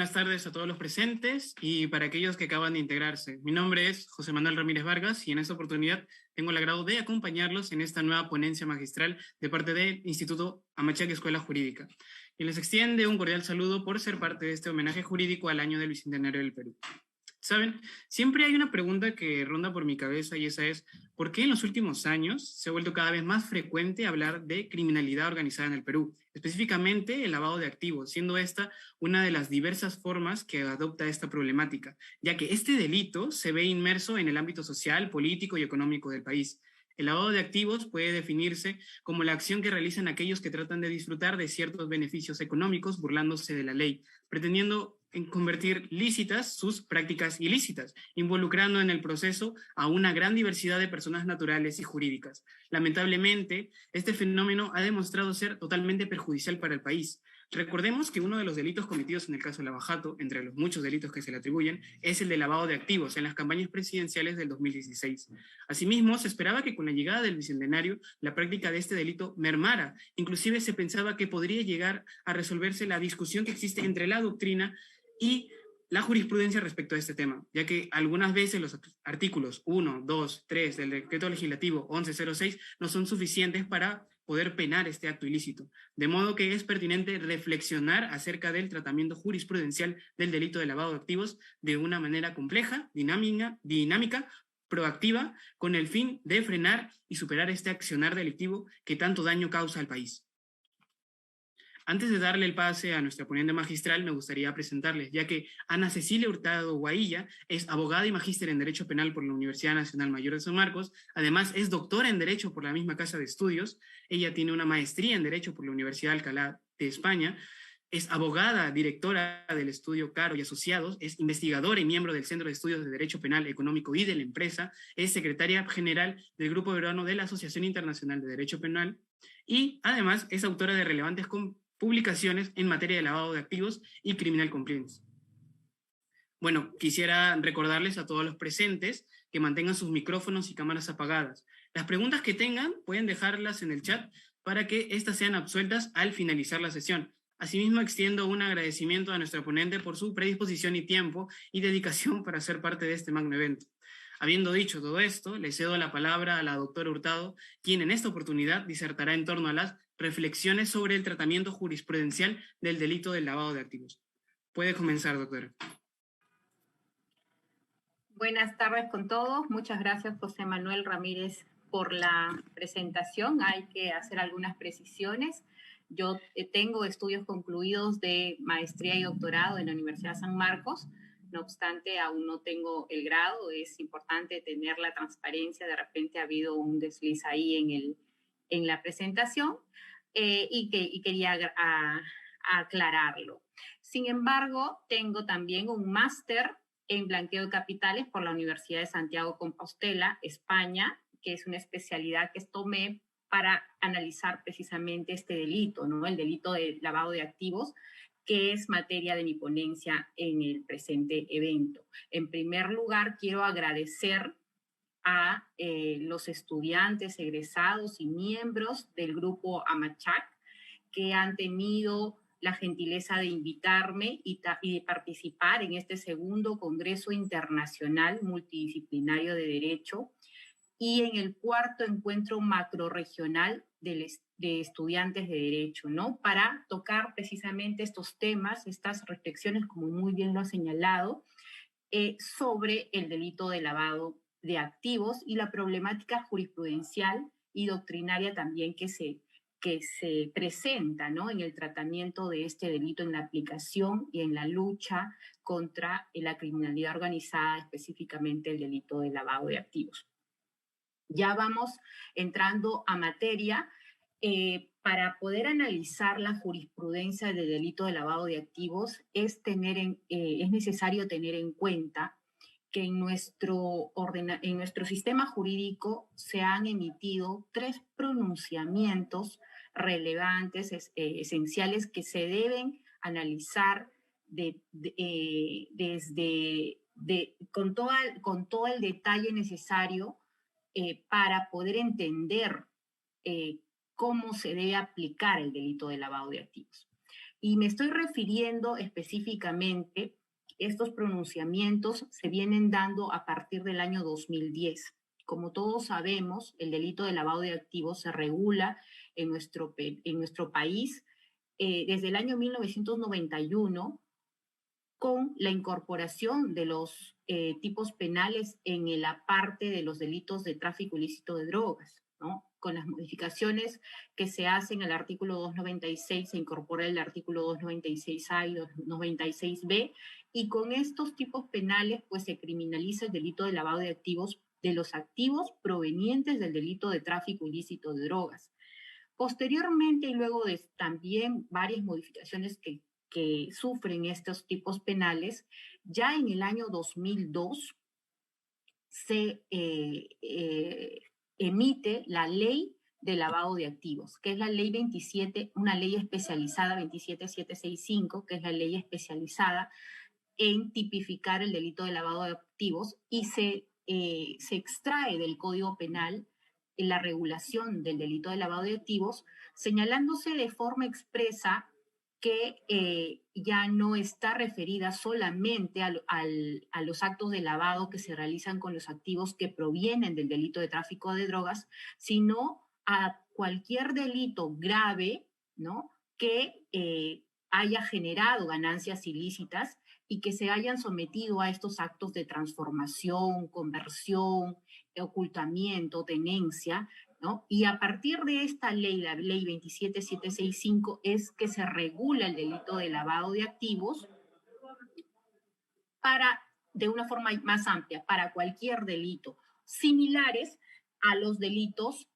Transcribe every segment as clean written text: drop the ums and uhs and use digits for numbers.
buenas tardes a todos los presentes y para aquellos que acaban de integrarse. Mi nombre es José Manuel Ramírez Vargas y en esta oportunidad tengo el agrado de acompañarlos en esta nueva ponencia magistral de parte del Instituto Amachac Escuela Jurídica. Y les extiende un cordial saludo por ser parte de este homenaje jurídico al año del Bicentenario del Perú. Saben, siempre hay una pregunta que ronda por mi cabeza y esa es, ¿por qué en los últimos años se ha vuelto cada vez más frecuente hablar de criminalidad organizada en el Perú? Específicamente el lavado de activos, siendo esta una de las diversas formas que adopta esta problemática, ya que este delito se ve inmerso en el ámbito social, político y económico del país. El lavado de activos puede definirse como la acción que realizan aquellos que tratan de disfrutar de ciertos beneficios económicos burlándose de la ley, pretendiendo en convertir lícitas sus prácticas ilícitas, involucrando en el proceso a una gran diversidad de personas naturales y jurídicas. Lamentablemente, este fenómeno ha demostrado ser totalmente perjudicial para el país. Recordemos que uno de los delitos cometidos en el caso de Lavajato, entre los muchos delitos que se le atribuyen, es el de lavado de activos en las campañas presidenciales del 2016. Asimismo, se esperaba que con la llegada del Bicentenario, la práctica de este delito mermara. Inclusive se pensaba que podría llegar a resolverse la discusión que existe entre la doctrina y la jurisprudencia respecto a este tema, ya que algunas veces los artículos 1, 2, 3 del decreto legislativo 1106 no son suficientes para poder penar este acto ilícito, de modo que es pertinente reflexionar acerca del tratamiento jurisprudencial del delito de lavado de activos de una manera compleja, dinámica, proactiva, con el fin de frenar y superar este accionar delictivo que tanto daño causa al país. Antes de darle el pase a nuestra ponente magistral, me gustaría presentarles, ya que Ana Cecilia Hurtado Guailla es abogada y magíster en Derecho Penal por la Universidad Nacional Mayor de San Marcos, además es doctora en Derecho por la misma Casa de Estudios, ella tiene una maestría en Derecho por la Universidad de Alcalá de España, es abogada, directora del estudio Caro y Asociados, es investigadora y miembro del Centro de Estudios de Derecho Penal Económico y de la Empresa, es secretaria general del Grupo Peruano de la Asociación Internacional de Derecho Penal y además es autora de relevantes publicaciones en materia de lavado de activos y criminal compliance. Bueno, quisiera recordarles a todos los presentes que mantengan sus micrófonos y cámaras apagadas. Las preguntas que tengan pueden dejarlas en el chat para que éstas sean absueltas al finalizar la sesión. Asimismo, extiendo un agradecimiento a nuestra ponente por su predisposición y tiempo y dedicación para ser parte de este magno evento. Habiendo dicho todo esto, le cedo la palabra a la doctora Hurtado, quien en esta oportunidad disertará en torno a las reflexiones sobre el tratamiento jurisprudencial del delito del lavado de activos. Puede comenzar, doctora. Buenas tardes con todos. Muchas gracias, José Manuel Ramírez, por la presentación. Hay que hacer algunas precisiones. Yo tengo estudios concluidos de maestría y doctorado en la Universidad San Marcos. No obstante, aún no tengo el grado. Es importante tener la transparencia. De repente ha habido un desliz ahí en la presentación y quería aclararlo. Sin embargo, tengo también un máster en blanqueo de capitales por la Universidad de Santiago Compostela, España, que es una especialidad que tomé para analizar precisamente este delito, ¿no? El delito de lavado de activos, que es materia de mi ponencia en el presente evento. En primer lugar, quiero agradecer a los estudiantes egresados y miembros del grupo Amachac que han tenido la gentileza de invitarme y de participar en este segundo Congreso Internacional Multidisciplinario de Derecho y en el cuarto encuentro macrorregional de estudiantes de Derecho, ¿no? Para tocar precisamente estos temas, estas reflexiones, como muy bien lo ha señalado, sobre el delito de lavado de activos y la problemática jurisprudencial y doctrinaria también que se presenta, ¿no? En el tratamiento de este delito, en la aplicación y en la lucha contra la criminalidad organizada, específicamente el delito de lavado de activos. Ya vamos entrando a materia. Para poder analizar la jurisprudencia del delito de lavado de activos es necesario tener en cuenta que en nuestro sistema jurídico se han emitido 3 pronunciamientos relevantes, esenciales, que se deben analizar con todo el detalle necesario para poder entender cómo se debe aplicar el delito de lavado de activos. Y me estoy refiriendo específicamente, estos pronunciamientos se vienen dando a partir del año 2010. Como todos sabemos, el delito de lavado de activos se regula en nuestro país desde el año 1991 con la incorporación de los tipos penales en la parte de los delitos de tráfico ilícito de drogas, ¿no? Con las modificaciones que se hacen al artículo 296, se incorpora el artículo 296A y 296B, y con estos tipos penales pues se criminaliza el delito de lavado de activos, de los activos provenientes del delito de tráfico ilícito de drogas. Posteriormente, y luego de también varias modificaciones que sufren estos tipos penales, ya en el año 2002 se emite la ley de lavado de activos, que es la ley 27, una ley especializada, 27765, que es la ley especializada en tipificar el delito de lavado de activos, y se extrae del Código Penal en la regulación del delito de lavado de activos, señalándose de forma expresa que ya no está referida solamente a los actos de lavado que se realizan con los activos que provienen del delito de tráfico de drogas, sino a cualquier delito grave, ¿no?, que haya generado ganancias ilícitas y que se hayan sometido a estos actos de transformación, conversión, ocultamiento, tenencia, ¿no? Y a partir de esta ley, la ley 27765, es que se regula el delito de lavado de activos de una forma más amplia, para cualquier delito, similares a los delitos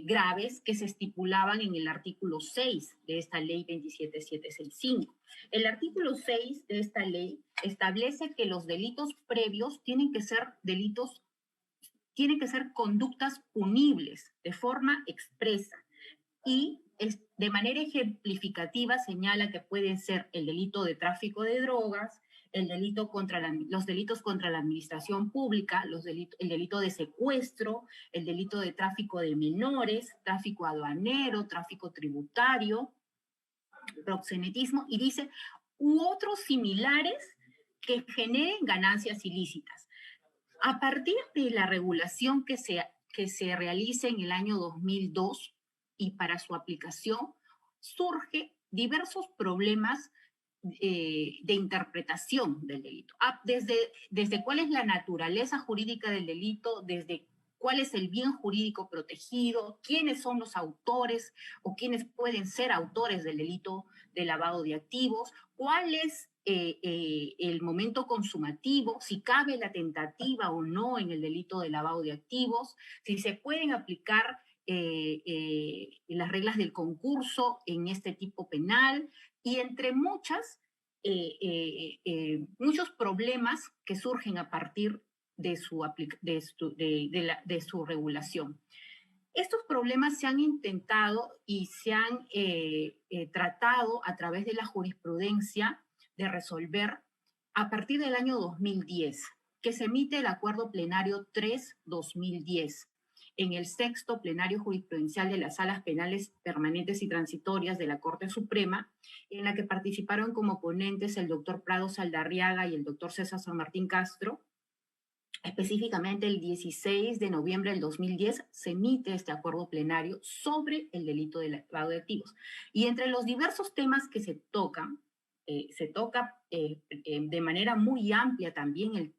graves que se estipulaban en el artículo 6 de esta ley 27765. El artículo 6 de esta ley establece que los delitos previos tienen que ser conductas punibles de forma expresa, y de manera ejemplificativa señala que pueden ser el delito de tráfico de drogas, los delitos contra la administración pública, el delito de secuestro, el delito de tráfico de menores, tráfico aduanero, tráfico tributario, proxenetismo, y dice, u otros similares que generen ganancias ilícitas. A partir de la regulación que se realiza en el año 2002 y para su aplicación, surge diversos problemas de interpretación del delito. Desde cuál es la naturaleza jurídica del delito, desde cuál es el bien jurídico protegido, quiénes son los autores o quiénes pueden ser autores del delito de lavado de activos, cuál es el momento consumativo, si cabe la tentativa o no en el delito de lavado de activos, si se pueden aplicar las reglas del concurso en este tipo penal, y entre muchos problemas que surgen a partir de su regulación. Estos problemas se han intentado y se han tratado a través de la jurisprudencia de resolver a partir del año 2010, que se emite el Acuerdo Plenario 3-2010, en el sexto plenario jurisprudencial de las salas penales permanentes y transitorias de la Corte Suprema, en la que participaron como ponentes el doctor Prado Saldarriaga y el doctor César San Martín Castro. Específicamente el 16 de noviembre del 2010 se emite este acuerdo plenario sobre el delito de lavado de activos. Y entre los diversos temas que se tocan, de manera muy amplia también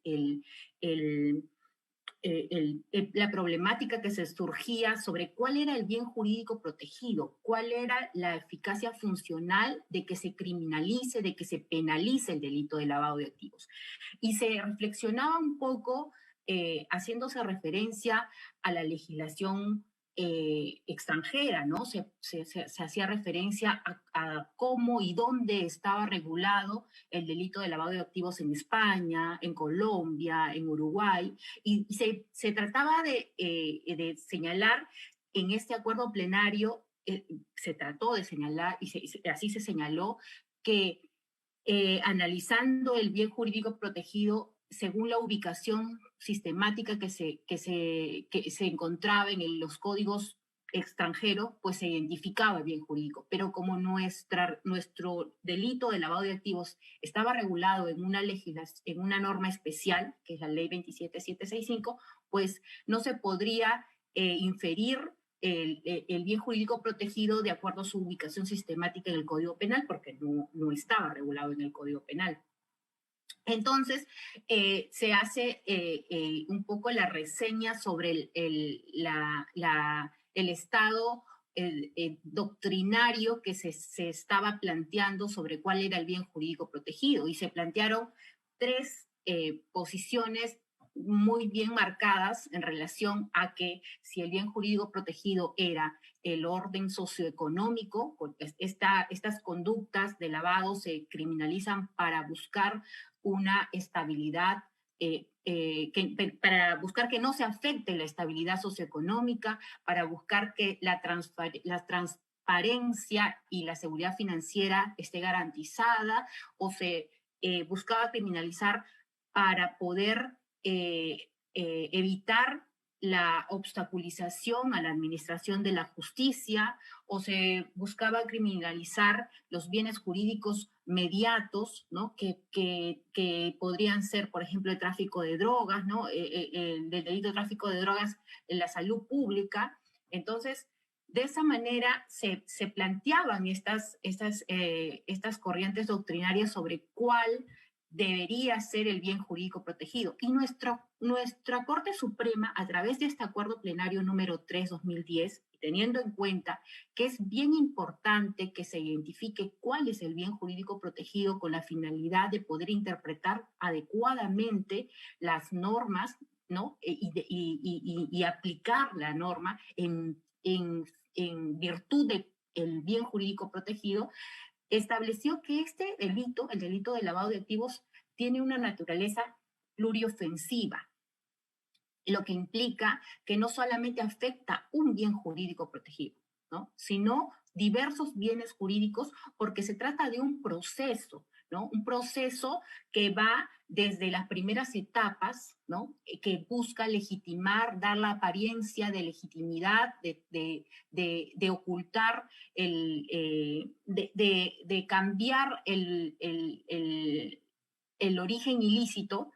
la problemática que se surgía sobre cuál era el bien jurídico protegido, cuál era la eficacia funcional de que se criminalice, de que se penalice el delito de lavado de activos. Y se reflexionaba un poco haciéndose referencia a la legislación extranjera, ¿no? Se hacía referencia a cómo y dónde estaba regulado el delito de lavado de activos en España, en Colombia, en Uruguay, y se trataba de señalar en este acuerdo plenario, se trató de señalar, y así se señaló, que analizando el bien jurídico protegido según la ubicación sistemática que se encontraba en los códigos extranjero, pues se identificaba el bien jurídico, pero como nuestro delito de lavado de activos estaba regulado en una en una norma especial, que es la ley 27765, pues no se podría inferir el bien jurídico protegido de acuerdo a su ubicación sistemática en el Código Penal, porque no estaba regulado en el Código Penal. Entonces, se hace un poco la reseña sobre el estado doctrinario que se estaba planteando sobre cuál era el bien jurídico protegido. Y se plantearon tres posiciones muy bien marcadas en relación a que si el bien jurídico protegido era el orden socioeconómico, pues estas conductas de lavado se criminalizan para buscar una estabilidad, para buscar que no se afecte la estabilidad socioeconómica, para buscar que la transparencia y la seguridad financiera esté garantizada, o se buscaba criminalizar para poder evitar la obstaculización a la administración de la justicia, o se buscaba criminalizar los bienes jurídicos mediatos, ¿no? Que podrían ser, por ejemplo, el tráfico de drogas, ¿no? El delito de tráfico de drogas en la salud pública. Entonces, de esa manera se planteaban estas corrientes doctrinarias sobre cuál debería ser el bien jurídico protegido. Y nuestra Corte Suprema, a través de este acuerdo plenario número 3/2010, teniendo en cuenta que es bien importante que se identifique cuál es el bien jurídico protegido con la finalidad de poder interpretar adecuadamente las normas, ¿no? Y aplicar la norma en virtud del bien jurídico protegido, estableció que este delito, el delito de lavado de activos, tiene una naturaleza pluriofensiva, lo que implica que no solamente afecta un bien jurídico protegido, ¿no? Sino diversos bienes jurídicos, porque se trata de un proceso, ¿no? Un proceso que va desde las primeras etapas, ¿no? Que busca legitimar, dar la apariencia de legitimidad, de ocultar, de cambiar el origen ilícito,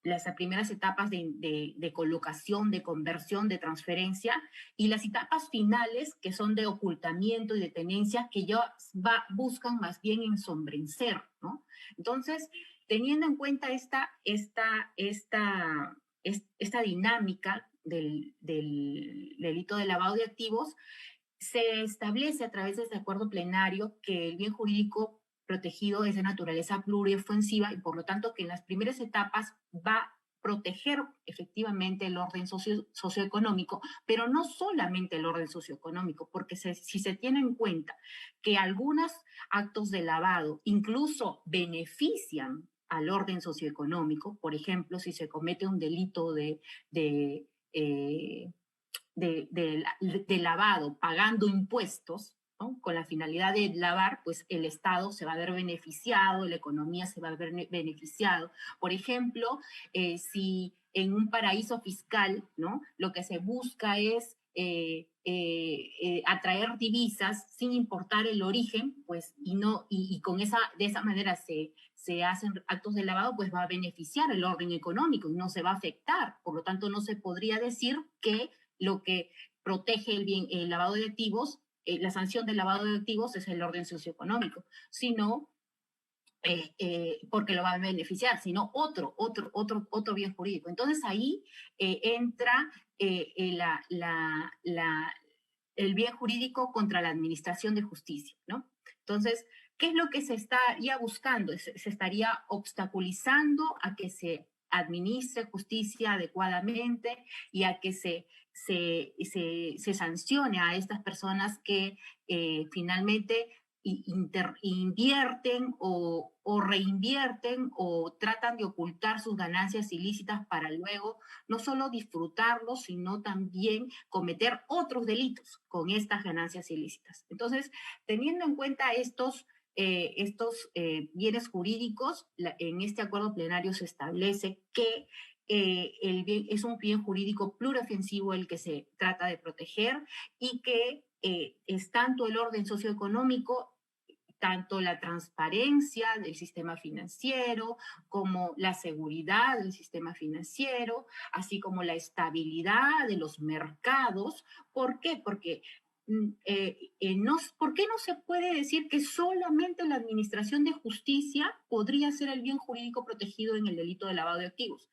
las primeras etapas de colocación, de conversión, de transferencia, y las etapas finales, que son de ocultamiento y de tenencia, que ya buscan más bien ensombrecer, ¿no? Entonces, teniendo en cuenta esta dinámica del delito de lavado de activos, se establece a través de este acuerdo plenario que el bien jurídico protegido es de naturaleza pluriofensiva y por lo tanto que en las primeras etapas va a proteger efectivamente el orden socioeconómico, pero no solamente el orden socioeconómico, porque si se tiene en cuenta que algunos actos de lavado incluso benefician al orden socioeconómico, por ejemplo, si se comete un delito de lavado pagando impuestos, ¿no? Con la finalidad de lavar, pues el Estado se va a ver beneficiado, la economía se va a ver beneficiado. Por ejemplo, si en un paraíso fiscal, ¿no? Lo que se busca es atraer divisas sin importar el origen, pues, y de esa manera se hacen actos de lavado, pues va a beneficiar el orden económico y no se va a afectar. Por lo tanto, no se podría decir que lo que protege el lavado de activos, la sanción del lavado de activos es el orden socioeconómico, sino porque lo va a beneficiar, sino otro bien jurídico. Entonces ahí entra el bien jurídico contra la administración de justicia, ¿no? Entonces, ¿qué es lo que se estaría buscando? Se estaría obstaculizando a que se administre justicia adecuadamente y a que se sancione a estas personas que finalmente invierten o reinvierten o tratan de ocultar sus ganancias ilícitas para luego no solo disfrutarlos, sino también cometer otros delitos con estas ganancias ilícitas. Entonces, teniendo en cuenta estos bienes jurídicos, en este acuerdo plenario se establece que es un bien jurídico pluriofensivo el que se trata de proteger y que es tanto el orden socioeconómico, tanto la transparencia del sistema financiero como la seguridad del sistema financiero, así como la estabilidad de los mercados. ¿Por qué? Porque ¿por qué no se puede decir que solamente la administración de justicia podría ser el bien jurídico protegido en el delito de lavado de activos?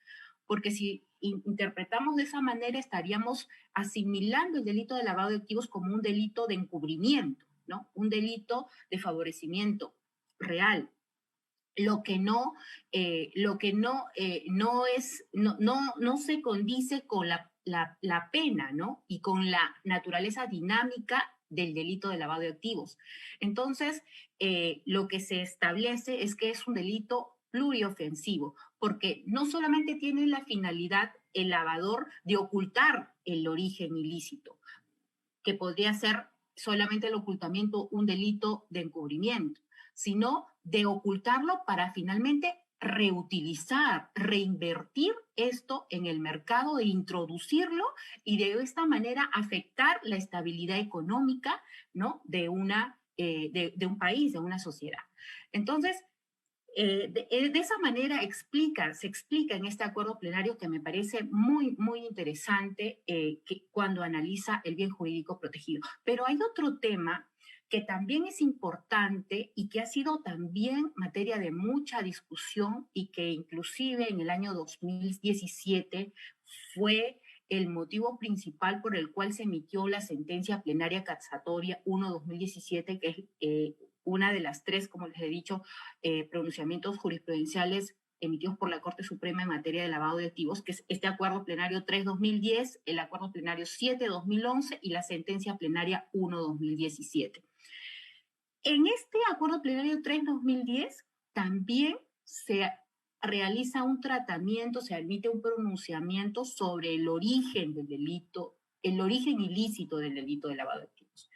Porque si interpretamos de esa manera, estaríamos asimilando el delito de lavado de activos como un delito de encubrimiento, ¿no? Un delito de favorecimiento real. No se condice con la pena, ¿no? Y con la naturaleza dinámica del delito de lavado de activos. Entonces, lo que se establece es que es un delito pluriofensivo, porque no solamente tiene la finalidad el lavador de ocultar el origen ilícito, que podría ser solamente el ocultamiento un delito de encubrimiento, sino de ocultarlo para finalmente reutilizar, reinvertir esto en el mercado, de introducirlo y de esta manera afectar la estabilidad económica, ¿no? de un país, de una sociedad. Entonces, de esa manera se explica en este acuerdo plenario, que me parece muy, muy interesante, cuando analiza el bien jurídico protegido. Pero hay otro tema que también es importante y que ha sido también materia de mucha discusión, y que inclusive en el año 2017 fue el motivo principal por el cual se emitió la sentencia plenaria cassatoria 1/2017, que es una de las tres, como les he dicho, pronunciamientos jurisprudenciales emitidos por la Corte Suprema en materia de lavado de activos, que es este acuerdo plenario 3/2010, el acuerdo plenario 7/2011 y la sentencia plenaria 1/2017. En este acuerdo plenario 3/2010 también se realiza un tratamiento, se admite un pronunciamiento sobre el origen del delito, el origen ilícito del delito de lavado de activos.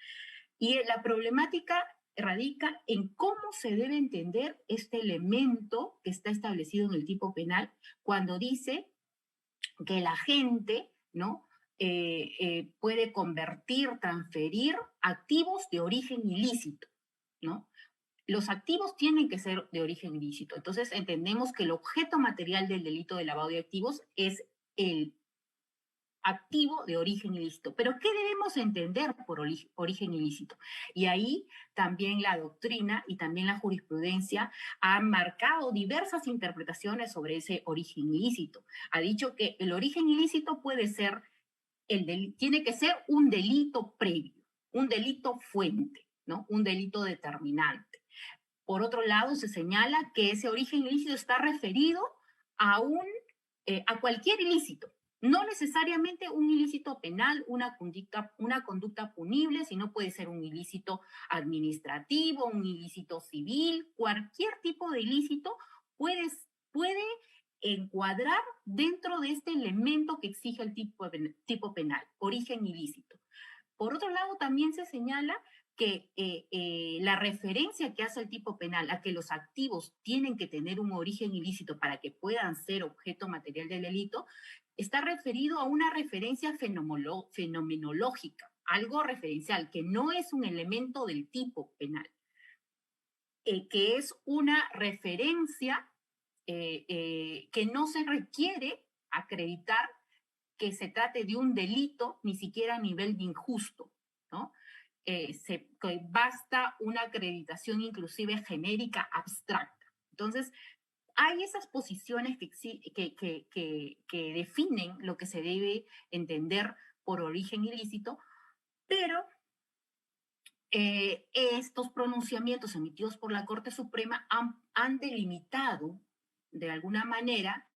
Y la problemática radica en cómo se debe entender este elemento que está establecido en el tipo penal cuando dice que el agente, ¿no? Puede convertir, transferir activos de origen ilícito, ¿no? Los activos tienen que ser de origen ilícito. Entonces entendemos que el objeto material del delito de lavado de activos es el activo de origen ilícito. Pero ¿qué debemos entender por origen ilícito? Y ahí también la doctrina y también la jurisprudencia han marcado diversas interpretaciones sobre ese origen ilícito. Ha dicho que el origen ilícito puede ser, tiene que ser un delito previo, un delito fuente, ¿no? Un delito determinante. Por otro lado, se señala que ese origen ilícito está referido a cualquier ilícito, no necesariamente un ilícito penal, una conducta punible, sino puede ser un ilícito administrativo, un ilícito civil, cualquier tipo de ilícito puede encuadrar dentro de este elemento que exige el tipo penal, origen ilícito. Por otro lado, también se señala que la referencia que hace el tipo penal a que los activos tienen que tener un origen ilícito para que puedan ser objeto material del delito, está referido a una referencia fenomenológica, algo referencial, que no es un elemento del tipo penal, que es una referencia que no se requiere acreditar que se trate de un delito, ni siquiera a nivel de injusto, ¿no? Basta una acreditación inclusive genérica, abstracta. Entonces, hay esas posiciones que definen lo que se debe entender por origen ilícito, pero estos pronunciamientos emitidos por la Corte Suprema han delimitado de alguna manera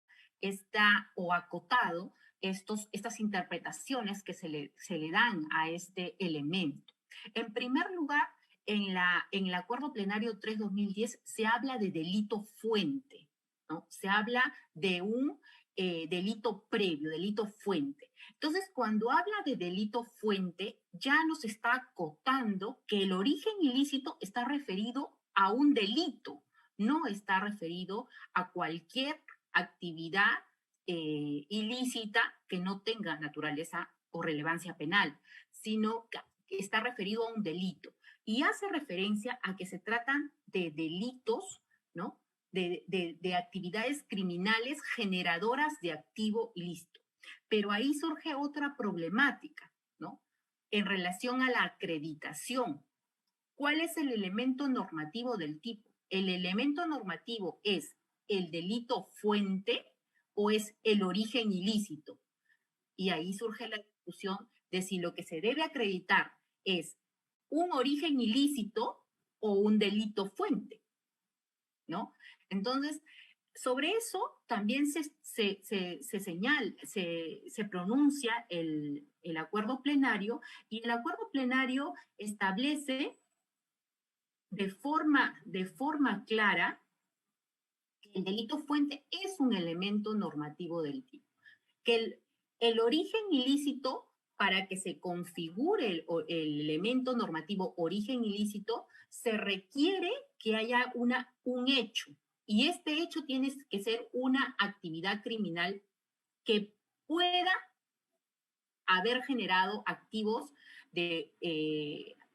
o acotado estas interpretaciones que se le dan a este elemento. En primer lugar, en el acuerdo plenario 3/2010 se habla de delito fuente, ¿no? Se habla de un delito previo, delito fuente. Entonces, cuando habla de delito fuente, ya nos está acotando que el origen ilícito está referido a un delito, no está referido a cualquier actividad ilícita que no tenga naturaleza o relevancia penal, sino que está referido a un delito. Y hace referencia a que se tratan de delitos, ¿no? De actividades criminales generadoras de activo ilícito. Pero ahí surge otra problemática, ¿no? En relación a la acreditación. ¿Cuál es el elemento normativo del tipo? ¿El elemento normativo es el delito fuente o es el origen ilícito? Y ahí surge la discusión de si lo que se debe acreditar es un origen ilícito o un delito fuente, ¿no? Entonces, sobre eso también se pronuncia el acuerdo plenario, y el acuerdo plenario establece de forma clara que el delito fuente es un elemento normativo del tipo, que el origen ilícito, para que se configure el elemento normativo origen ilícito, se requiere que haya un hecho, y este hecho tiene que ser una actividad criminal que pueda haber generado activos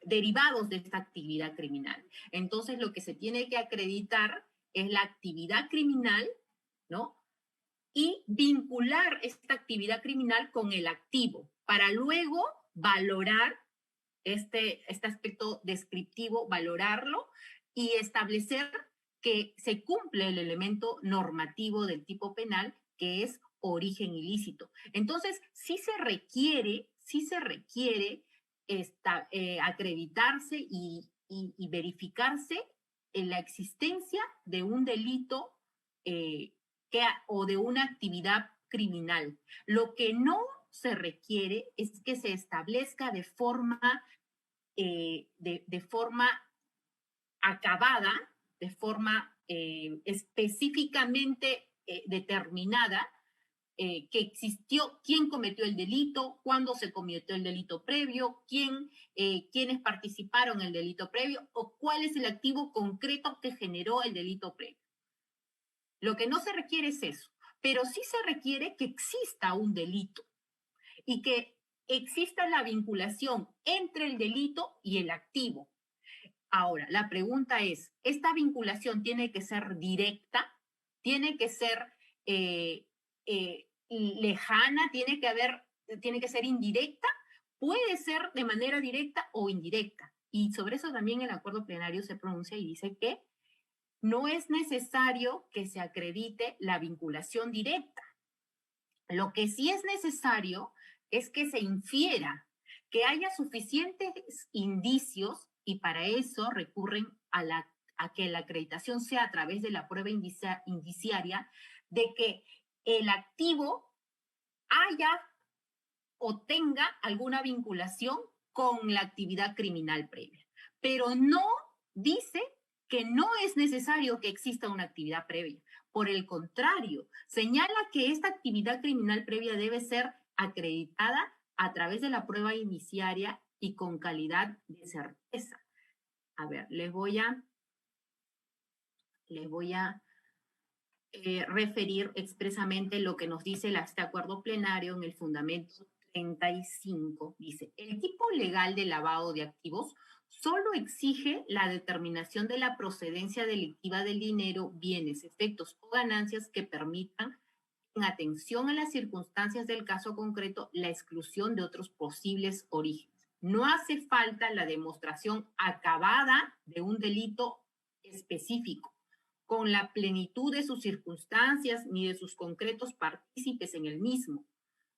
derivados de esta actividad criminal. Entonces, lo que se tiene que acreditar es la actividad criminal, ¿no? Y vincular esta actividad criminal con el activo, para luego valorar este aspecto descriptivo, valorarlo y establecer que se cumple el elemento normativo del tipo penal, que es origen ilícito. Entonces, sí se requiere acreditarse y verificarse en la existencia de un delito o de una actividad criminal. Lo que no se requiere es que se establezca de forma acabada, de forma específicamente determinada, que existió, quién cometió el delito, cuándo se cometió el delito previo, quiénes participaron en el delito previo, o cuál es el activo concreto que generó el delito previo. Lo que no se requiere es eso, pero sí se requiere que exista un delito y que exista la vinculación entre el delito y el activo. Ahora, la pregunta es, ¿esta vinculación tiene que ser directa? ¿Tiene que ser lejana? ¿Tiene que ser indirecta? Puede ser de manera directa o indirecta. Y sobre eso también el acuerdo plenario se pronuncia y dice que no es necesario que se acredite la vinculación directa. Lo que sí es necesario es que se infiera, que haya suficientes indicios, y para eso recurren a que la acreditación sea a través de la prueba indiciaria, de que el activo haya o tenga alguna vinculación con la actividad criminal previa. Pero no dice que no es necesario que exista una actividad previa. Por el contrario, señala que esta actividad criminal previa debe ser acreditada a través de la prueba indiciaria y con calidad de certeza. A ver, les voy a referir expresamente lo que nos dice este acuerdo plenario en el fundamento 35. Dice, el tipo legal de lavado de activos solo exige la determinación de la procedencia delictiva del dinero, bienes, efectos o ganancias que permitan, en atención a las circunstancias del caso concreto, la exclusión de otros posibles orígenes. No hace falta la demostración acabada de un delito específico, con la plenitud de sus circunstancias ni de sus concretos partícipes en el mismo.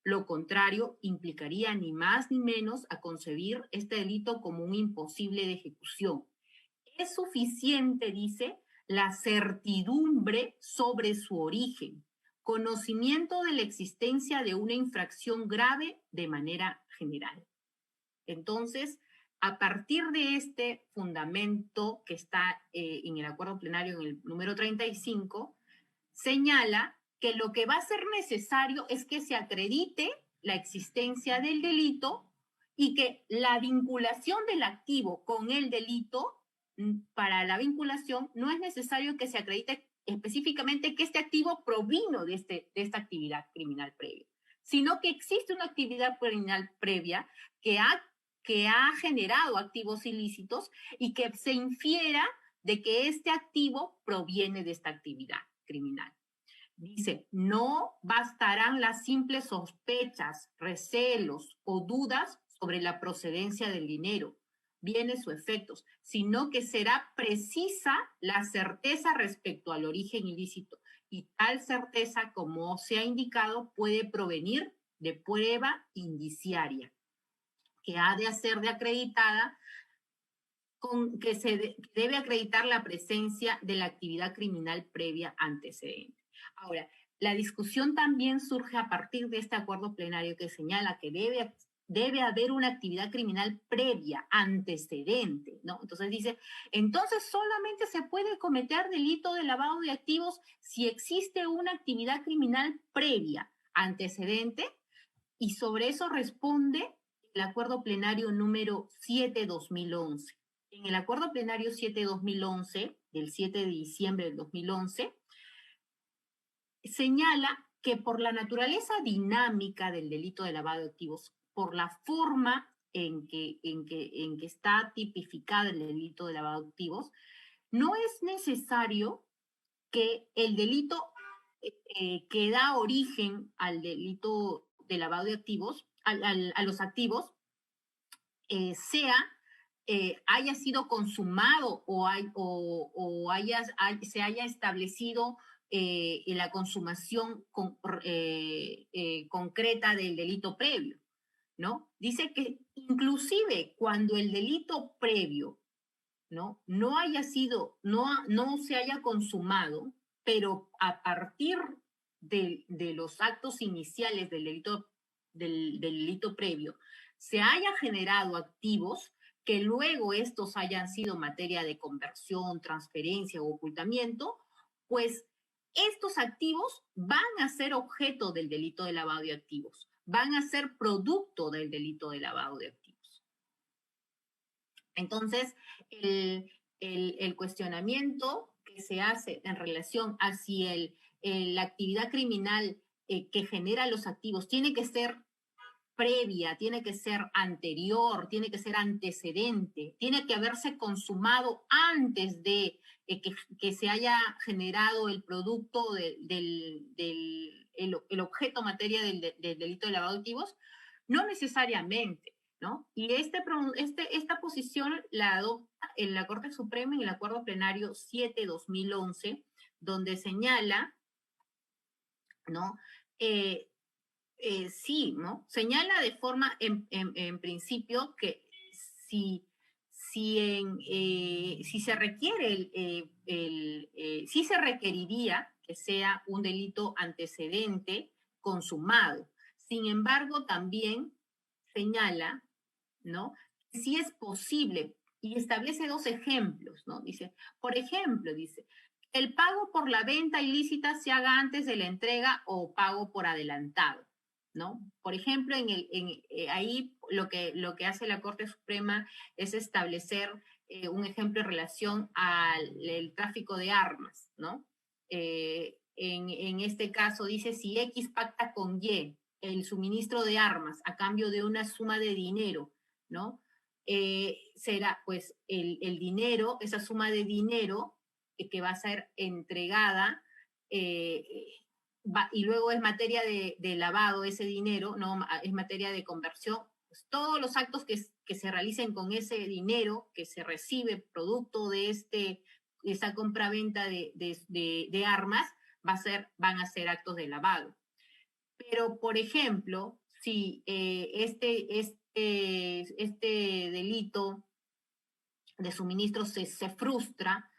Lo contrario implicaría ni más ni menos a concebir este delito como un imposible de ejecución. Es suficiente, dice, la certidumbre sobre su origen, conocimiento de la existencia de una infracción grave de manera general. Entonces, a partir de este fundamento que está en el acuerdo plenario en el número 35, señala que lo que va a ser necesario es que se acredite la existencia del delito y que la vinculación del activo con el delito, para la vinculación no es necesario que se acredite específicamente que este activo provino de esta actividad criminal previa, sino que existe una actividad criminal previa que ha generado activos ilícitos y que se infiera de que este activo proviene de esta actividad criminal. Dice, no bastarán las simples sospechas, recelos o dudas sobre la procedencia del dinero, bienes o efectos, sino que será precisa la certeza respecto al origen ilícito. Y tal certeza, como se ha indicado, puede provenir de prueba indiciaria, que ha de ser de acreditada, que se debe acreditar la presencia de la actividad criminal previa antecedente. Ahora, la discusión también surge a partir de este acuerdo plenario que señala que debe haber una actividad criminal previa, antecedente, ¿no? Entonces dice, entonces solamente se puede cometer delito de lavado de activos si existe una actividad criminal previa, antecedente, y sobre eso responde el acuerdo plenario número 7/2011. En el acuerdo plenario 7/2011, del 7 de diciembre del 2011, señala que por la naturaleza dinámica del delito de lavado de activos, por la forma en que está tipificado el delito de lavado de activos, no es necesario que el delito que da origen al delito de lavado de activos, a los activos, haya sido consumado se haya establecido la consumación concreta del delito previo, ¿no? Dice que inclusive cuando el delito previo, ¿no? No se haya consumado, pero a partir de los actos iniciales del delito previo, se haya generado activos que luego estos hayan sido materia de conversión, transferencia o ocultamiento, pues estos activos van a ser objeto del delito de lavado de activos, van a ser producto del delito de lavado de activos. Entonces, el cuestionamiento que se hace en relación a si la actividad criminal que genera los activos tiene que ser previa, tiene que ser anterior, tiene que ser antecedente, tiene que haberse consumado antes de que se haya generado el producto el objeto materia del delito de lavado de activos, no necesariamente, ¿no? Y esta posición la adopta en la Corte Suprema en el Acuerdo Plenario 7/2011, donde señala, ¿no? Sí, ¿no? Señala de forma, en principio, que si se requiere, si se requeriría que sea un delito antecedente consumado. Sin embargo, también señala, ¿no? Si es posible, y establece dos ejemplos, ¿no? Dice, por ejemplo, dice, el pago por la venta ilícita se haga antes de la entrega o pago por adelantado, ¿no? Por ejemplo, ahí lo que hace la Corte Suprema es establecer un ejemplo en relación al tráfico de armas, ¿no? En este caso dice, si X pacta con Y el suministro de armas a cambio de una suma de dinero, ¿no? Será pues el dinero, esa suma de dinero que va a ser entregada y luego es materia de lavado ese dinero, ¿no? Es materia de conversión. Pues todos los actos que se realicen con ese dinero que se recibe producto de esa compra-venta de armas van a ser actos de lavado. Pero, por ejemplo, si este delito de suministro se frustra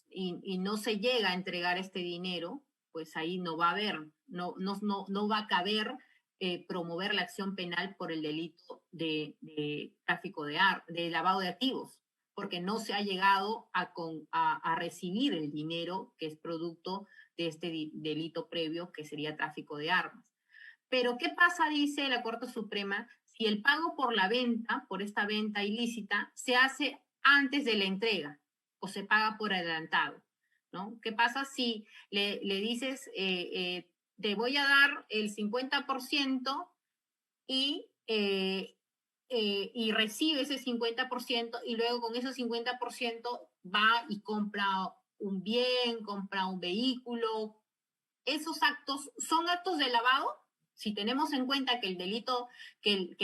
y no se llega a entregar este dinero, pues ahí no va a caber promover la acción penal por el delito de tráfico de lavado de activos, porque no se ha llegado a recibir el dinero que es producto de este delito previo, que sería tráfico de armas. Pero, ¿qué pasa, dice la Corte Suprema, si el pago por esta venta ilícita, se hace antes de la entrega o se paga por adelantado? ¿no? ¿Qué pasa si le dices, te voy a dar el 50% y, y recibe ese 50% y luego con ese 50% va y compra un bien, compra un vehículo? Esos actos son actos de lavado. Si tenemos en cuenta que el delito, que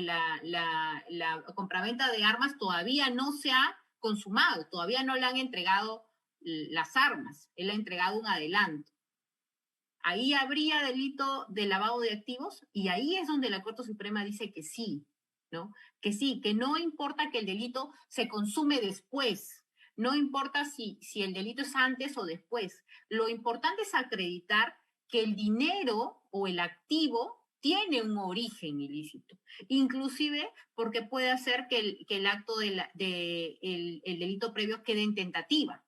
la compraventa de armas todavía no se ha consumado, todavía no le han entregado las armas, él ha entregado un adelanto. Ahí habría delito de lavado de activos, y ahí es donde la Corte Suprema dice que sí, ¿no? Que sí, que no importa que el delito se consume después, no importa si el delito es antes o después. Lo importante es acreditar que el dinero o el activo tiene un origen ilícito, inclusive porque puede hacer que el acto el delito previo quede en tentativa,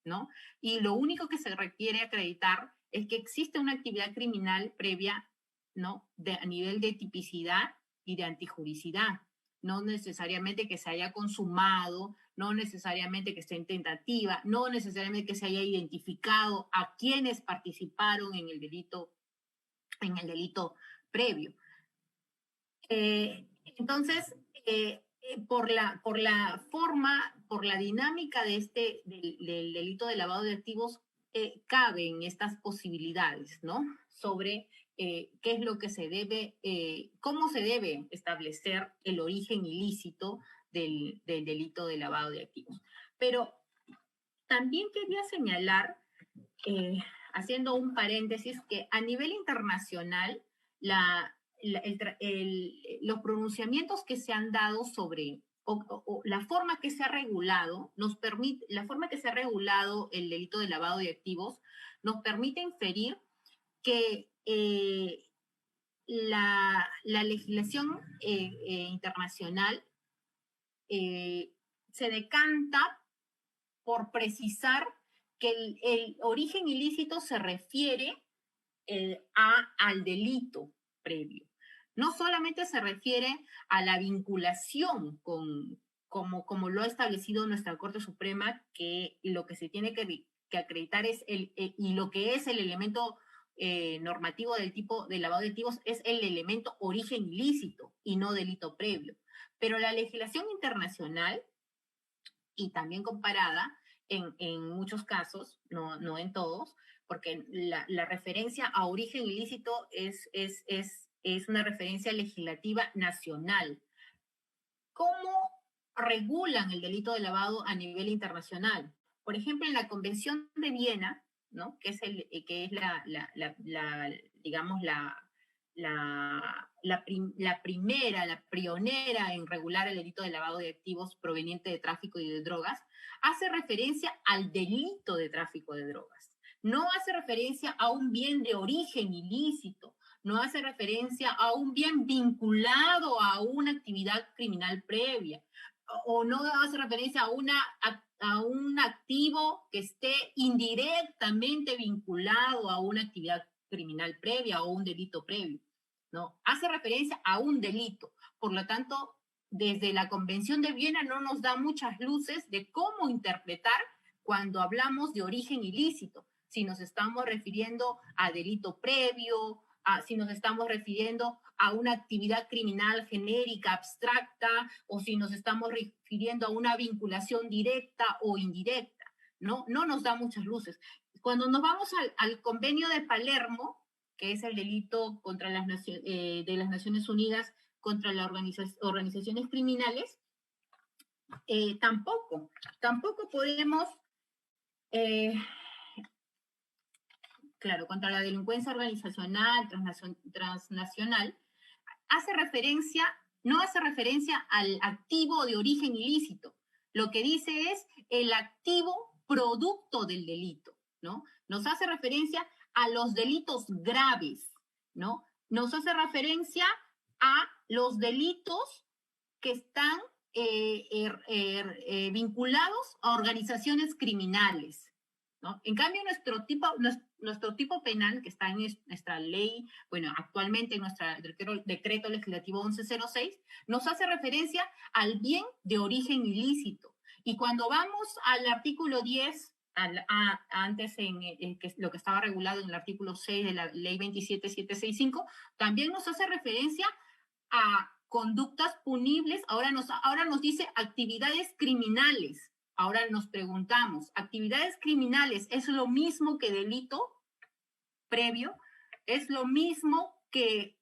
¿no? Y lo único que se requiere acreditar es que existe una actividad criminal previa, ¿no? A nivel de tipicidad y de antijuricidad. No necesariamente que se haya consumado, no necesariamente que esté en tentativa, no necesariamente que se haya identificado a quienes participaron en el delito previo. Entonces, por la forma, por la dinámica de del delito de lavado de activos, caben estas posibilidades, ¿no? Sobre qué es lo que se debe, cómo se debe establecer el origen ilícito del delito de lavado de activos. Pero también quería señalar, haciendo un paréntesis, que a nivel internacional, los pronunciamientos que se han dado sobre o la forma que se ha regulado la forma que se ha regulado el delito de lavado de activos nos permite inferir que la legislación internacional se decanta por precisar que el origen ilícito se refiere al delito previo. No solamente se refiere a la vinculación como lo ha establecido nuestra Corte Suprema, que lo que se tiene que acreditar es y lo que es el elemento normativo del tipo de lavado de activos es el elemento origen ilícito y no delito previo. Pero la legislación internacional, y también comparada en muchos casos, no en todos, porque la referencia a origen ilícito es una referencia legislativa nacional. ¿Cómo regulan el delito de lavado a nivel internacional? Por ejemplo, en la Convención de Viena, ¿no? que es la pionera en regular el delito de lavado de activos proveniente de tráfico y de drogas, hace referencia al delito de tráfico de drogas. No hace referencia a un bien de origen ilícito, no hace referencia a un bien vinculado a una actividad criminal previa, o no hace referencia a un activo que esté indirectamente vinculado a una actividad criminal previa o un delito previo, ¿no? Hace referencia a un delito. Por lo tanto, desde la Convención de Viena no nos da muchas luces de cómo interpretar cuando hablamos de origen ilícito, si nos estamos refiriendo a delito previo, si nos estamos refiriendo a una actividad criminal genérica, abstracta, o si nos estamos refiriendo a una vinculación directa o indirecta, ¿no? No nos da muchas luces. Cuando nos vamos al Convenio de Palermo, que es el delito contra de las Naciones Unidas contra las organizaciones criminales, tampoco podemos, claro, contra la delincuencia organizacional, transnacional, no hace referencia al activo de origen ilícito. Lo que dice es el activo producto del delito, ¿no? Nos hace referencia a los delitos graves, ¿no? Nos hace referencia a los delitos que están vinculados a organizaciones criminales, ¿no? En cambio, nuestro tipo penal, que está en nuestra ley, bueno, actualmente en nuestro decreto legislativo 1106, nos hace referencia al bien de origen ilícito. Y cuando vamos al artículo 10 antes que lo que estaba regulado en el artículo 6 de la ley 27765, también nos hace referencia a conductas punibles. Ahora nos dice actividades criminales. Ahora nos preguntamos, ¿actividades criminales es lo mismo que delito previo? ¿Es lo mismo que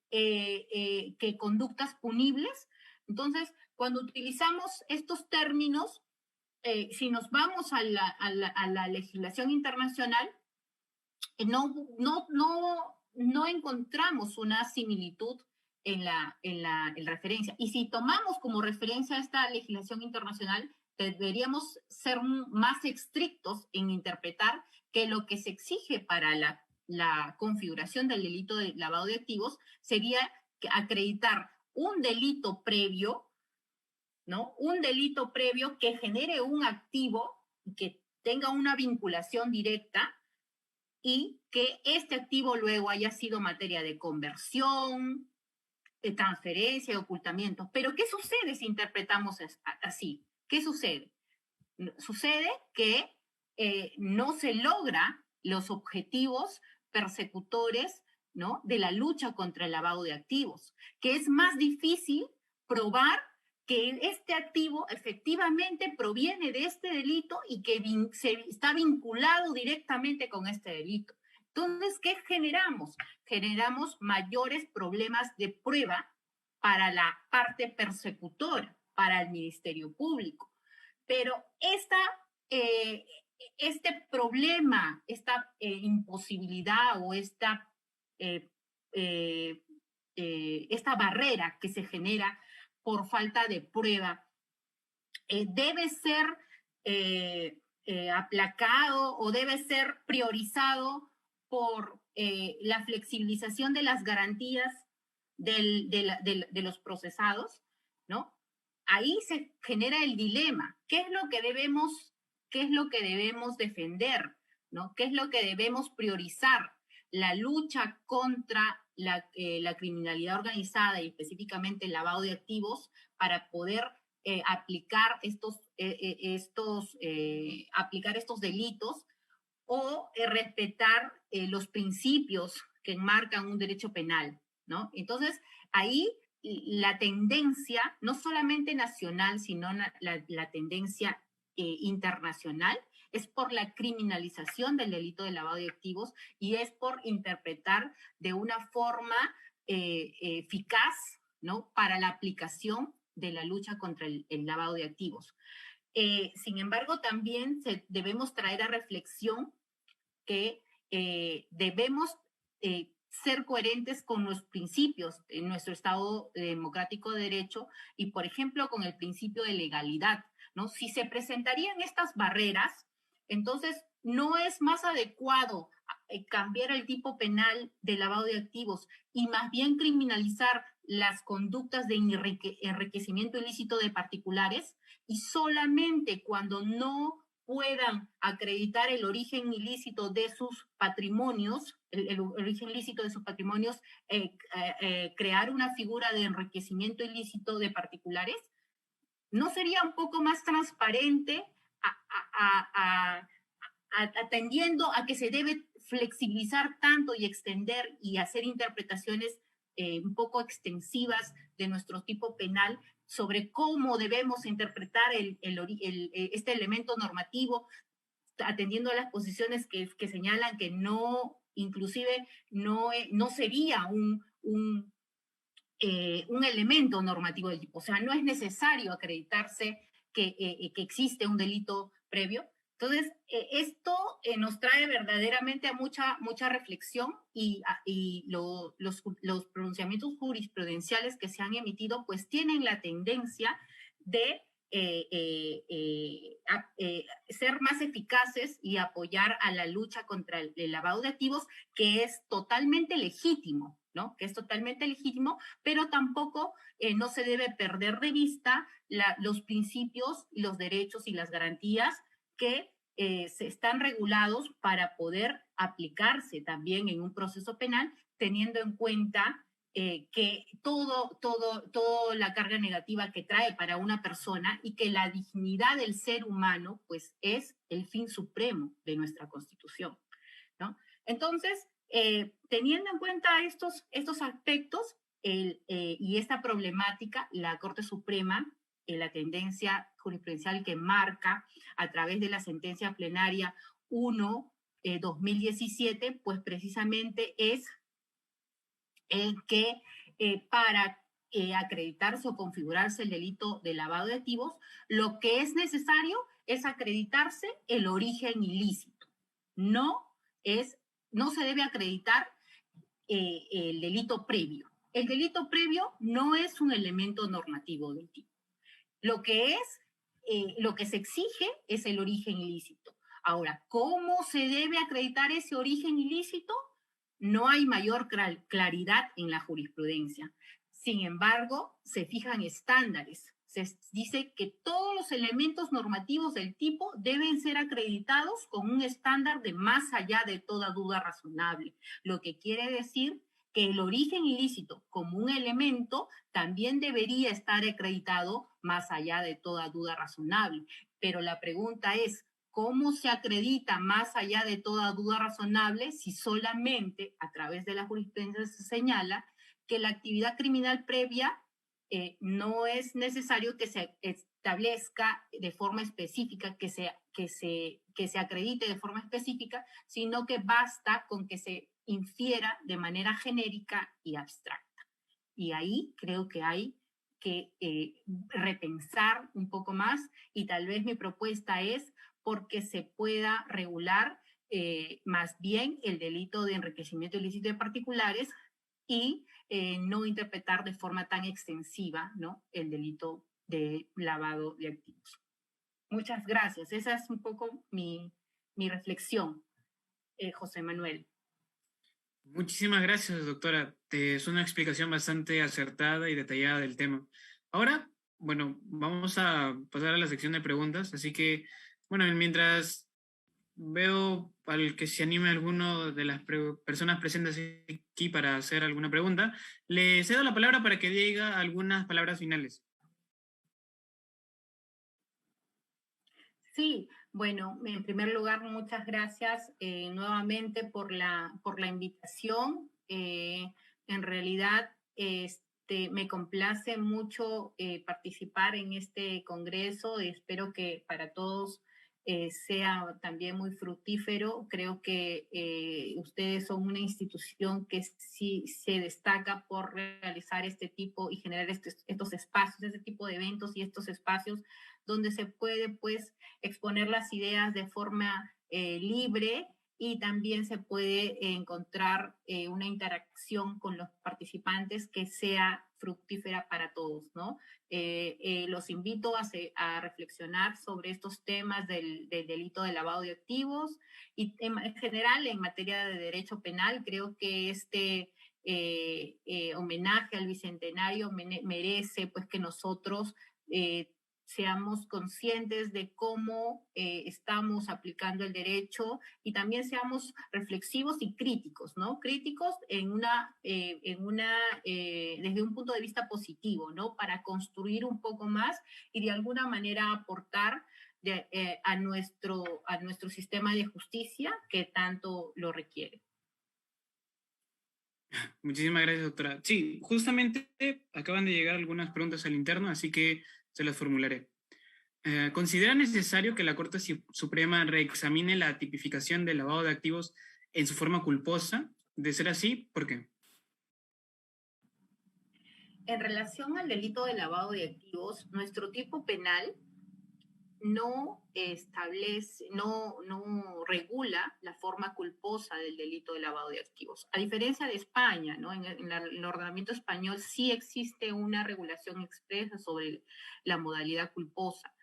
conductas punibles? Entonces, cuando utilizamos estos términos, si nos vamos a la legislación internacional, no encontramos una similitud en la referencia. Y si tomamos como referencia esta legislación internacional, deberíamos ser más estrictos en interpretar que lo que se exige para la configuración del delito de lavado de activos sería acreditar un delito previo, ¿no? Un delito previo que genere un activo, que tenga una vinculación directa y que este activo luego haya sido materia de conversión, de transferencia, de ocultamiento. Pero ¿qué sucede si interpretamos así? ¿Qué sucede? Sucede que no se logra los objetivos persecutores, ¿no?, de la lucha contra el lavado de activos, que es más difícil probar que este activo efectivamente proviene de este delito y que está vinculado directamente con este delito. Entonces, ¿qué generamos? Generamos mayores problemas de prueba para la parte persecutora, para el Ministerio Público. Pero este problema, esta imposibilidad o esta barrera que se genera por falta de prueba, debe ser aplacado o debe ser priorizado por la flexibilización de las garantías de los procesados, ¿no? Ahí se genera el dilema. ¿Qué es lo que debemos defender, ¿no? ¿Qué es lo que debemos priorizar? La lucha contra la criminalidad organizada y específicamente el lavado de activos para poder aplicar estos delitos, o respetar los principios que enmarcan un derecho penal, ¿no? Entonces, ahí la tendencia, no solamente nacional, sino la tendencia internacional, es por la criminalización del delito de lavado de activos y es por interpretar de una forma eficaz, ¿no?, para la aplicación de la lucha contra el lavado de activos. Sin embargo, también debemos traer a reflexión que debemos ser coherentes con los principios en nuestro Estado democrático de derecho y, por ejemplo, con el principio de legalidad, ¿no? Si se presentarían estas barreras, entonces no es más adecuado cambiar el tipo penal de lavado de activos y más bien criminalizar las conductas de enriquecimiento ilícito de particulares, y solamente cuando no puedan acreditar el origen ilícito de sus patrimonios, el origen ilícito de sus patrimonios, crear una figura de enriquecimiento ilícito de particulares. ¿No sería un poco más transparente atendiendo a que se debe flexibilizar tanto y extender y hacer interpretaciones un poco extensivas de nuestro tipo penal sobre cómo debemos interpretar este elemento normativo, atendiendo a las posiciones que señalan que no, inclusive no sería un elemento normativo del tipo? O sea, no es necesario acreditarse que existe un delito previo. Entonces, esto nos trae verdaderamente a mucha reflexión, y los pronunciamientos jurisprudenciales que se han emitido pues tienen la tendencia de ser más eficaces y apoyar a la lucha contra el lavado de activos, que es totalmente legítimo, ¿no? Que es totalmente legítimo, pero tampoco no se debe perder de vista los principios, los derechos y las garantías que se están regulados para poder aplicarse también en un proceso penal, teniendo en cuenta que toda la carga negativa que trae para una persona y que la dignidad del ser humano pues es el fin supremo de nuestra Constitución, ¿no? Entonces, teniendo en cuenta estos aspectos y esta problemática, la Corte Suprema, la tendencia jurisprudencial que marca a través de la sentencia plenaria 1/2017, pues precisamente es que para acreditarse o configurarse el delito de lavado de activos, lo que es necesario es acreditarse el origen ilícito. No se debe acreditar el delito previo. El delito previo no es un elemento normativo del tipo. Lo que se exige es el origen ilícito. Ahora, ¿cómo se debe acreditar ese origen ilícito? No hay mayor claridad en la jurisprudencia. Sin embargo, se fijan estándares. Se dice que todos los elementos normativos del tipo deben ser acreditados con un estándar de más allá de toda duda razonable, lo que quiere decir que el origen ilícito como un elemento también debería estar acreditado más allá de toda duda razonable. Pero la pregunta es, ¿cómo se acredita más allá de toda duda razonable si solamente a través de la jurisprudencia se señala que la actividad criminal previa no es necesario que se establezca de forma específica, que se acredite de forma específica, sino que basta con que se infiera de manera genérica y abstracta? Y ahí creo que hay que repensar un poco más, y tal vez mi propuesta es porque se pueda regular más bien el delito de enriquecimiento ilícito de particulares y no interpretar de forma tan extensiva, ¿no?, el delito de lavado de activos. Muchas gracias. Esa es un poco mi reflexión, José Manuel. Muchísimas gracias, doctora. Es una explicación bastante acertada y detallada del tema. Ahora, bueno, vamos a pasar a la sección de preguntas, así que, bueno, mientras veo al que se anime alguno de las personas presentes aquí para hacer alguna pregunta, le cedo la palabra para que diga algunas palabras finales. Sí, bueno, en primer lugar, muchas gracias nuevamente por la invitación. En realidad, me complace mucho participar en este congreso. Espero que para todos sea también muy fructífero. Creo que ustedes son una institución que sí se destaca por realizar este tipo y generar estos espacios, este tipo de eventos y estos espacios donde se puede, pues, exponer las ideas de forma libre, y también se puede encontrar una interacción con los participantes que sea fructífera para todos, ¿no? Los invito a reflexionar sobre estos temas del delito de lavado de activos y en general en materia de derecho penal. Creo que este homenaje al Bicentenario merece, pues, que nosotros seamos conscientes de cómo estamos aplicando el derecho, y también seamos reflexivos y críticos, ¿no? Críticos desde un punto de vista positivo, ¿no? Para construir un poco más y de alguna manera aportar a nuestro sistema de justicia que tanto lo requiere. Muchísimas gracias, doctora. Sí, justamente acaban de llegar algunas preguntas al interno, así que se las formularé. ¿Considera necesario que la Corte Suprema reexamine la tipificación del lavado de activos en su forma culposa? De ser así, ¿por qué? En relación al delito de lavado de activos, nuestro tipo penal no establece, no regula la forma culposa del delito de lavado de activos. A diferencia de España, ¿no? En el ordenamiento español sí existe una regulación expresa sobre la modalidad culposa.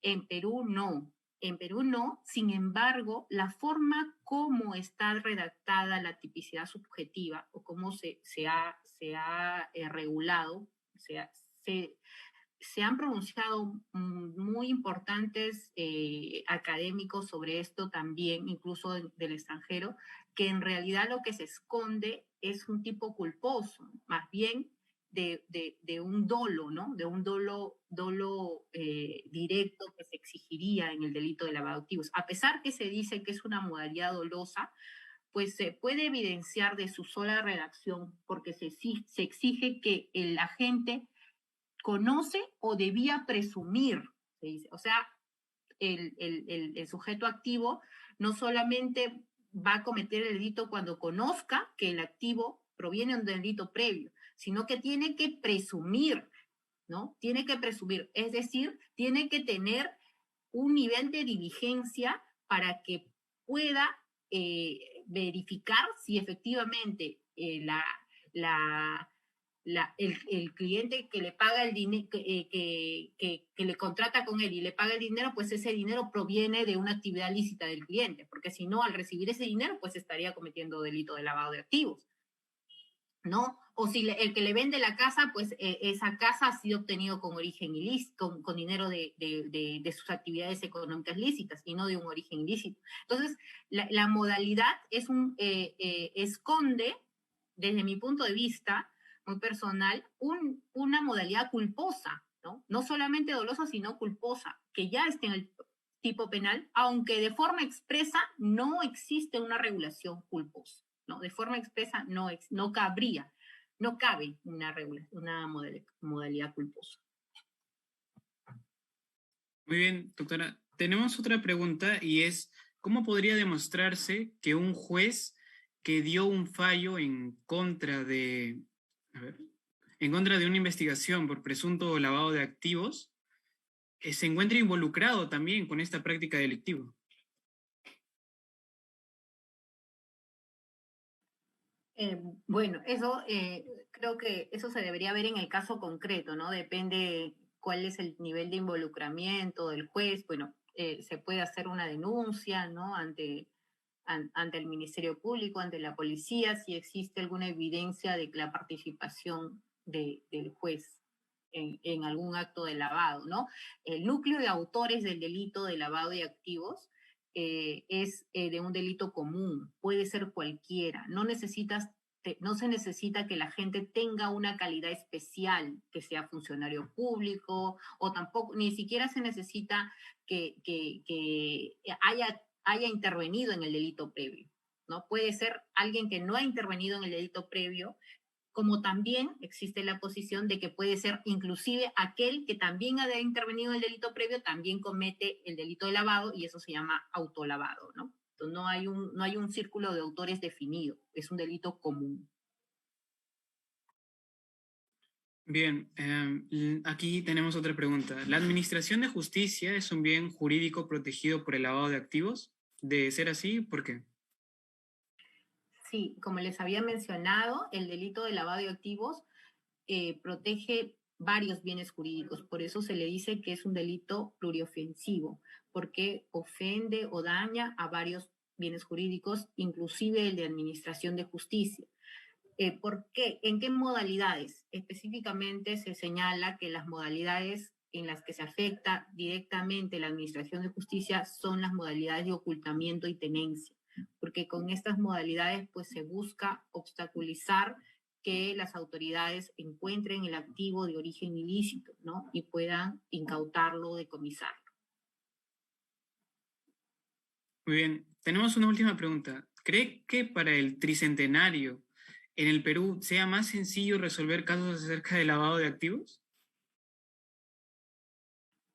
En Perú no. En Perú no. Sin embargo, la forma como está redactada la tipicidad subjetiva, o cómo se ha regulado, se han pronunciado muy importantes académicos sobre esto también, incluso del extranjero, que en realidad lo que se esconde es un tipo culposo, más bien de un dolo, ¿no? De un dolo directo que se exigiría en el delito de lavado de activos. A pesar que se dice que es una modalidad dolosa, pues se puede evidenciar de su sola redacción, porque se exige que el agente conoce o debía presumir, se dice. O sea, el sujeto activo no solamente va a cometer el delito cuando conozca que el activo proviene de un delito previo, sino que tiene que presumir, ¿no? Tiene que presumir, es decir, tiene que tener un nivel de diligencia para que pueda verificar si efectivamente el cliente que le paga el dinero, que le contrata con él y le paga el dinero, pues ese dinero proviene de una actividad lícita del cliente, porque si no, al recibir ese dinero, pues estaría cometiendo delito de lavado de activos, ¿no? O si el que le vende la casa, pues esa casa ha sido obtenido con origen ilícito, con dinero de sus actividades económicas lícitas y no de un origen ilícito. Entonces, la modalidad esconde, desde mi punto de vista muy personal, una modalidad culposa, ¿no? No solamente dolosa, sino culposa, que ya está en el tipo penal, aunque de forma expresa no existe una regulación culposa, ¿no? De forma expresa no cabría, no cabe una modalidad culposa. Muy bien, doctora. Tenemos otra pregunta y es, ¿cómo podría demostrarse que un juez que dio un fallo en contra de, a ver, en contra de una investigación por presunto lavado de activos, se encuentra involucrado también con esta práctica delictiva? Bueno, eso creo que eso se debería ver en el caso concreto, ¿no? Depende cuál es el nivel de involucramiento del juez. Bueno, se puede hacer una denuncia, ¿no? Ante el Ministerio Público, ante la policía, si existe alguna evidencia de la participación del juez en algún acto de lavado, ¿no? El núcleo de autores del delito de lavado de activos es de un delito común, puede ser cualquiera, no se necesita que la gente tenga una calidad especial, que sea funcionario público, o tampoco, ni siquiera se necesita que haya intervenido en el delito previo, ¿no? Puede ser alguien que no ha intervenido en el delito previo, como también existe la posición de que puede ser inclusive aquel que también ha intervenido en el delito previo, también comete el delito de lavado y eso se llama autolavado, ¿no? Entonces no hay un círculo de autores definido, es un delito común. Bien, aquí tenemos otra pregunta. ¿La administración de justicia es un bien jurídico protegido por el lavado de activos? De ser así, ¿por qué? Sí, como les había mencionado, el delito de lavado de activos protege varios bienes jurídicos, por eso se le dice que es un delito pluriofensivo, porque ofende o daña a varios bienes jurídicos, inclusive el de administración de justicia. ¿Por qué? ¿En qué modalidades? Específicamente se señala que las modalidades en las que se afecta directamente la administración de justicia son las modalidades de ocultamiento y tenencia, porque con estas modalidades pues se busca obstaculizar que las autoridades encuentren el activo de origen ilícito, ¿no? Y puedan incautarlo, decomisarlo. Muy bien, tenemos una última pregunta. ¿Cree que para el tricentenario en el Perú sea más sencillo resolver casos acerca de lavado de activos?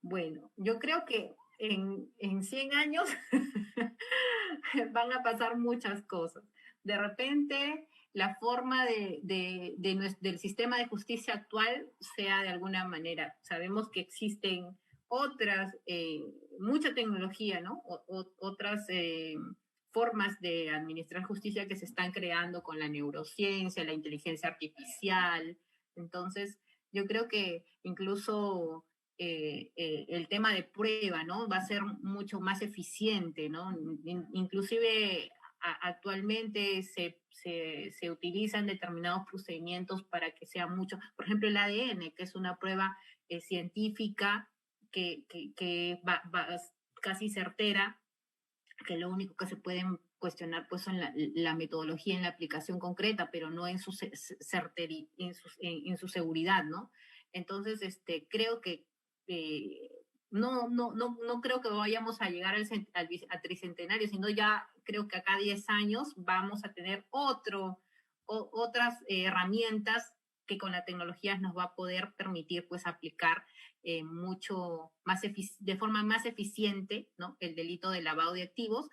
Bueno, yo creo que en 100 años van a pasar muchas cosas. De repente, la forma del sistema de justicia actual sea de alguna manera. Sabemos que existen otras, mucha tecnología, ¿no? Otras formas de administrar justicia que se están creando con la neurociencia, la inteligencia artificial. Entonces, yo creo que incluso el tema de prueba, ¿no? Va a ser mucho más eficiente, ¿no? Inclusive actualmente se utilizan determinados procedimientos para que sea mucho, por ejemplo, el ADN, que es una prueba científica que va casi certera, que lo único que se pueden cuestionar pues son la metodología en la aplicación concreta, pero no en su en su seguridad, ¿no? Entonces, creo que no creo que vayamos a llegar al tricentenario, sino ya creo que acá 10 años vamos a tener otras herramientas que con la tecnología nos va a poder permitir pues aplicar mucho más de forma más eficiente, ¿no?, el delito de lavado de activos,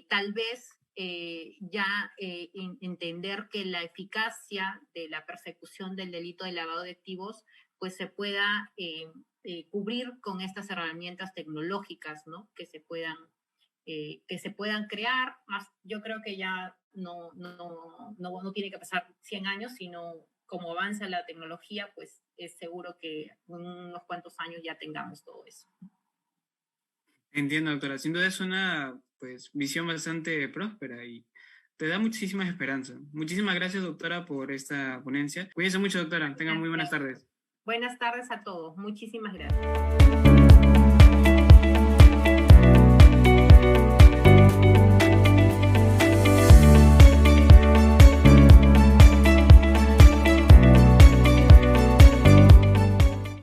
tal vez entender que la eficacia de la persecución del delito de lavado de activos pues se pueda cubrir con estas herramientas tecnológicas, ¿no?, que se puedan crear. Yo creo que ya no tiene que pasar 100 años, sino como avanza la tecnología, pues es seguro que en unos cuantos años ya tengamos todo eso. Entiendo, doctora. Sin duda es una pues, visión bastante próspera y te da muchísimas esperanzas. Muchísimas gracias, doctora, por esta ponencia. Cuídense mucho, doctora. Tengan muy buenas tardes. Buenas tardes a todos. Muchísimas gracias.